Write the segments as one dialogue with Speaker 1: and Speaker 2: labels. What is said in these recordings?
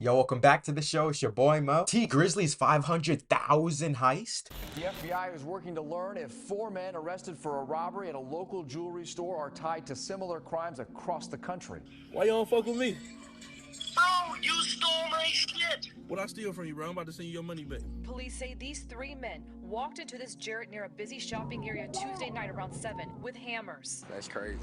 Speaker 1: Yo, welcome back to the show. It's your boy Mo. T Grizzly's 500,000 heist.
Speaker 2: The FBI is working to learn if 4 men arrested for a robbery at a local jewelry store are tied to similar crimes across the country.
Speaker 3: Why you don't fuck with me?
Speaker 4: Bro, you stole my shit!
Speaker 3: What I steal from you, bro? I'm about to send you your money back.
Speaker 5: Police say these 3 men walked into this Jarrett near a busy shopping area Tuesday night around 7 with hammers.
Speaker 6: That's crazy.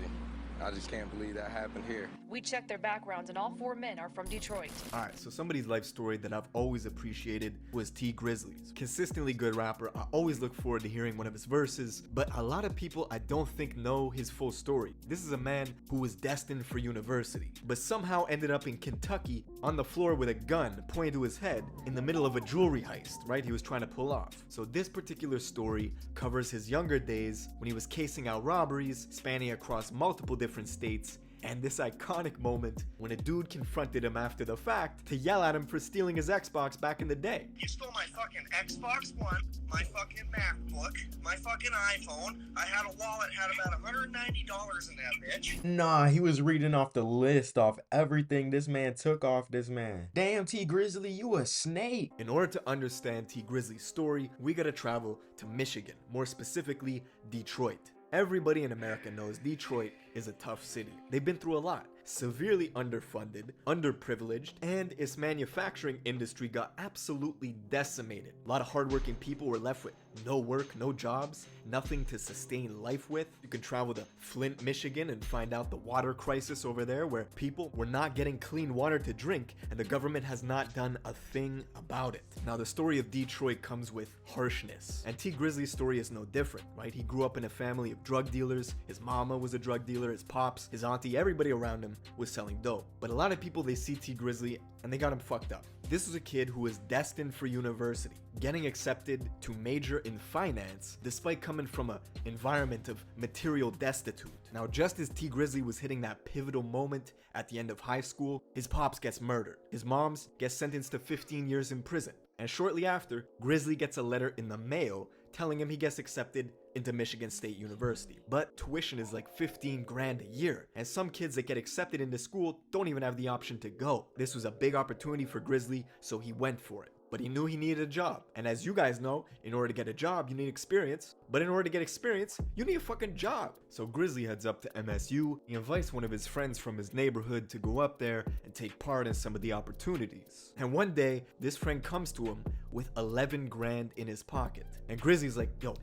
Speaker 6: I just can't believe that happened here.
Speaker 5: We checked their backgrounds and all 4 men are from Detroit.
Speaker 7: Alright, so somebody's life story that I've always appreciated was T Grizzly's. Consistently good rapper, I always look forward to hearing one of his verses, but a lot of people I don't think know his full story. This is a man who was destined for university, but somehow ended up in Kentucky on the floor with a gun pointed to his head in the middle of a jewelry heist, right? He was trying to pull off. So this particular story covers his younger days when he was casing out robberies spanning across multiple different states, and this iconic moment when a dude confronted him after the fact to yell at him for stealing his Xbox back in the day.
Speaker 4: You stole my fucking Xbox One, my fucking MacBook, my fucking iPhone. I had a wallet, had about $190 in that bitch.
Speaker 1: Nah, he was reading off the list off everything this man took off this man. Damn, T Grizzly, you a snake.
Speaker 7: In order to understand T Grizzly's story, we gotta travel to Michigan, more specifically Detroit. Everybody in America knows Detroit is a tough city. They've been through a lot. Severely underfunded, underprivileged, and its manufacturing industry got absolutely decimated. A lot of hardworking people were left with no work, no jobs, nothing to sustain life with. You can travel to Flint, Michigan and find out the water crisis over there where people were not getting clean water to drink and the government has not done a thing about it. Now the story of Detroit comes with harshness, and T Grizzly's story is no different, right? He grew up in a family of drug dealers. His mama was a drug dealer, his pops, his auntie, everybody around him was selling dope. But a lot of people, they see T Grizzly and they got him fucked up. This was a kid who was destined for university, getting accepted to major in finance despite coming from an environment of material destitute. Now just as T Grizzly was hitting that pivotal moment at the end of high school, his pops gets murdered. His moms gets sentenced to 15 years in prison. And shortly after, Grizzly gets a letter in the mail telling him he gets accepted into Michigan State University. But tuition is like 15 grand a year, and some kids that get accepted into school don't even have the option to go. This was a big opportunity for Grizzly, so he went for it. But he knew he needed a job. And as you guys know, in order to get a job, you need experience. But in order to get experience, you need a fucking job. So Grizzly heads up to MSU. He invites one of his friends from his neighborhood to go up there and take part in some of the opportunities. And one day, this friend comes to him with 11 grand in his pocket. And Grizzly's like, yo,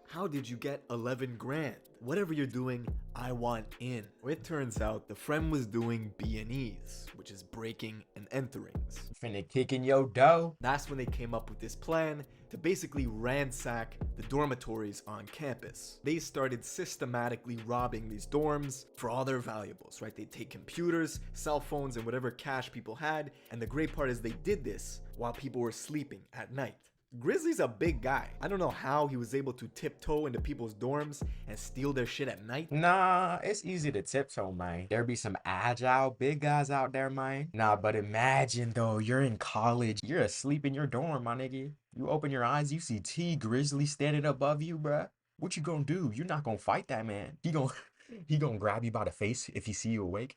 Speaker 7: how did you get 11 grand? Whatever you're doing, I want in. Well, it turns out the friend was doing B&Es, which is breaking and enterings.
Speaker 1: Finna kick in your dough.
Speaker 7: That's when they came up with this plan to basically ransack the dormitories on campus. They started systematically robbing these dorms for all their valuables, right? They'd take computers, cell phones, and whatever cash people had. And the great part is they did this while people were sleeping at night. Grizzly's a big guy. I don't know how he was able to tiptoe into people's dorms and steal their shit at night.
Speaker 1: Nah, it's easy to tiptoe, man. There be some agile big guys out there, man. Nah, but imagine though, you're in college, you're asleep in your dorm, my nigga. You open your eyes, you see T Grizzly standing above you, bruh. What you gonna do? You're not gonna fight that man. He gonna grab you by the face if he see you awake.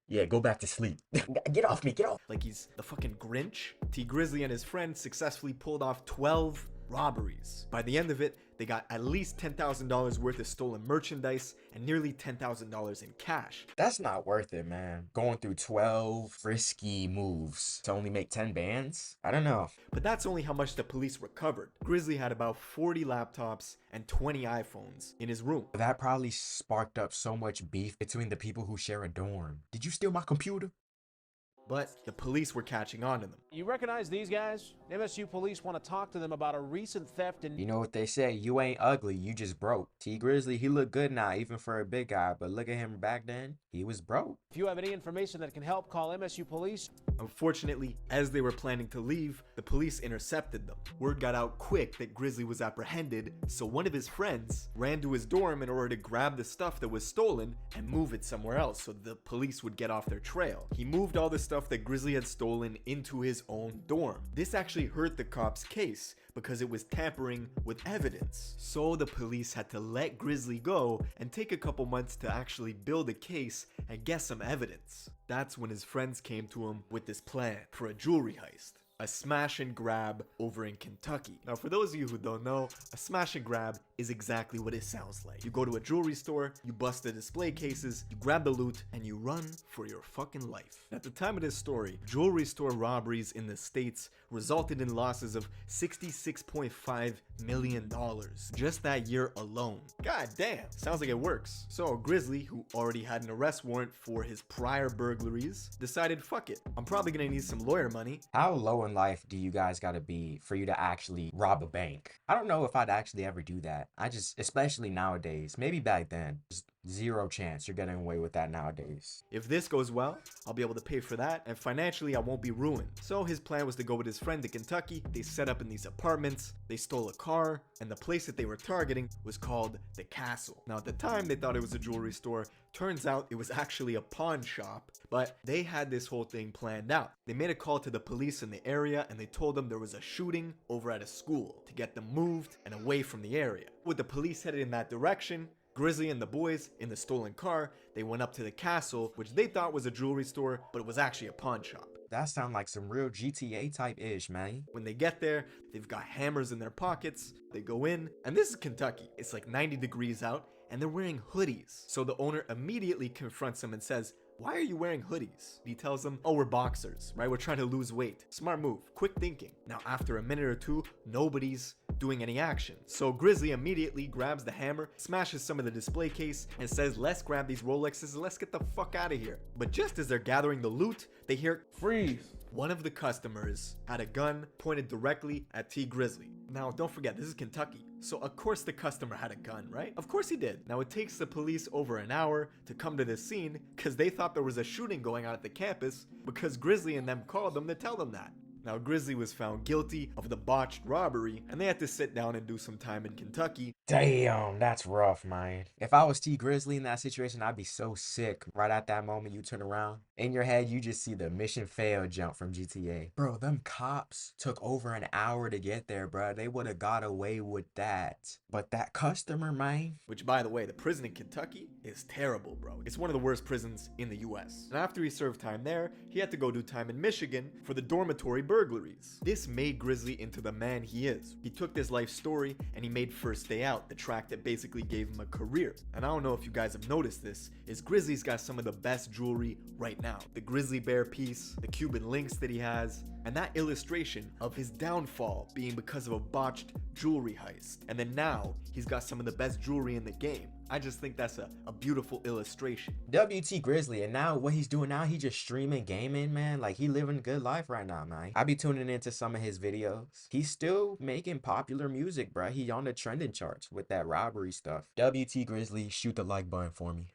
Speaker 1: Yeah, go back to sleep. Get off me, get off.
Speaker 7: Like he's the fucking Grinch. T Grizzly and his friends successfully pulled off 12 robberies. By the end of it, they got at least $10,000 worth of stolen merchandise and nearly $10,000 in cash.
Speaker 1: That's not worth it, man. Going through 12 risky moves to only make 10 bands? I don't know.
Speaker 7: But that's only how much the police recovered. Grizzly had about 40 laptops and 20 iPhones in his room.
Speaker 1: That probably sparked up so much beef between the people who share a dorm. Did you steal my computer?
Speaker 7: But the police were catching on to them.
Speaker 8: You recognize these guys? MSU police want to talk to them about a recent theft in...
Speaker 1: You know what they say, you ain't ugly, you just broke. T Grizzly, he look good now, even for a big guy, but look at him back then, he was broke.
Speaker 8: If you have any information that can help, call MSU police.
Speaker 7: Unfortunately, as they were planning to leave, the police intercepted them. Word got out quick that Grizzly was apprehended, so one of his friends ran to his dorm in order to grab the stuff that was stolen and move it somewhere else so the police would get off their trail. He moved all the stuff stuff that Grizzly had stolen into his own dorm. This actually hurt the cops' case because it was tampering with evidence. So the police had to let Grizzly go and take a couple months to actually build a case and get some evidence. That's when his friends came to him with this plan for a jewelry heist. A smash and grab over in Kentucky. Now, for those of you who don't know, a smash and grab is exactly what it sounds like. You go to a jewelry store, you bust the display cases, you grab the loot, and you run for your fucking life. At the time of this story, jewelry store robberies in the States resulted in losses of $66.5 million just that year alone. God damn, sounds like it works. So Grizzly, who already had an arrest warrant for his prior burglaries, decided, fuck it, I'm probably gonna need some lawyer money.
Speaker 1: How low in life do you guys gotta be for you to actually rob a bank? I don't know if I'd actually ever do that. Especially nowadays, maybe back then, just zero chance you're getting away with that nowadays.
Speaker 7: If this goes well, I'll be able to pay for that, and financially I won't be ruined. So his plan was to go with his friend to Kentucky. They set up in these apartments, they stole a car, and the place that they were targeting was called the Castle. Now at the time they thought it was a jewelry store. Turns out it was actually a pawn shop, but they had this whole thing planned out. They made a call to the police in the area and they told them there was a shooting over at a school to get them moved and away from the area. With the police headed in that direction, Grizzly and the boys in the stolen car, they went up to the Castle, which they thought was a jewelry store, but it was actually a pawn shop.
Speaker 1: That sounds like some real GTA type ish, man.
Speaker 7: When they get there, they've got hammers in their pockets. They go in, and this is Kentucky. It's like 90 degrees out, and they're wearing hoodies. So the owner immediately confronts them and says, "Why are you wearing hoodies?" He tells them, "Oh, we're boxers, right? We're trying to lose weight." Smart move, quick thinking. Now, after a minute or two, nobody's doing any action. So Grizzly immediately grabs the hammer, smashes some of the display case, and says, "Let's grab these Rolexes and let's get the fuck out of here." But just as they're gathering the loot, they hear,
Speaker 3: Freeze.
Speaker 7: one of the customers had a gun pointed directly at T Grizzly. Now, don't forget, this is Kentucky. So of course the customer had a gun, right? Of course he did. Now it takes the police over an hour to come to the scene because they thought there was a shooting going on at the campus because Grizzly and them called them to tell them that. Now Grizzly was found guilty of the botched robbery and they had to sit down and do some time in Kentucky.
Speaker 1: Damn, that's rough, man. If I was T Grizzly in that situation, I'd be so sick. Right at that moment, you turn around. In your head, you just see the mission failed jump from GTA. Bro, them cops took over an hour to get there, bro. They would have got away with that. But that customer, man.
Speaker 7: Which, by the way, the prison in Kentucky is terrible, bro. It's one of the worst prisons in the US. And after he served time there, he had to go do time in Michigan for the dormitory burglaries. This made Grizzly into the man he is. He took this life story and he made First Day Out, the track that basically gave him a career. And I don't know if you guys have noticed this, is Grizzly's got some of the best jewelry right now. The grizzly bear piece, the Cuban links that he has, and that illustration of his downfall being because of a botched jewelry heist. And then now, he's got some of the best jewelry in the game. I just think that's a beautiful illustration.
Speaker 1: WT Grizzly, and now what he's doing now, he just streaming gaming, man. Like, he living a good life right now, man. I be tuning into some of his videos. He's still making popular music, bro. He on the trending charts with that robbery stuff. WT Grizzly, shoot the like button for me.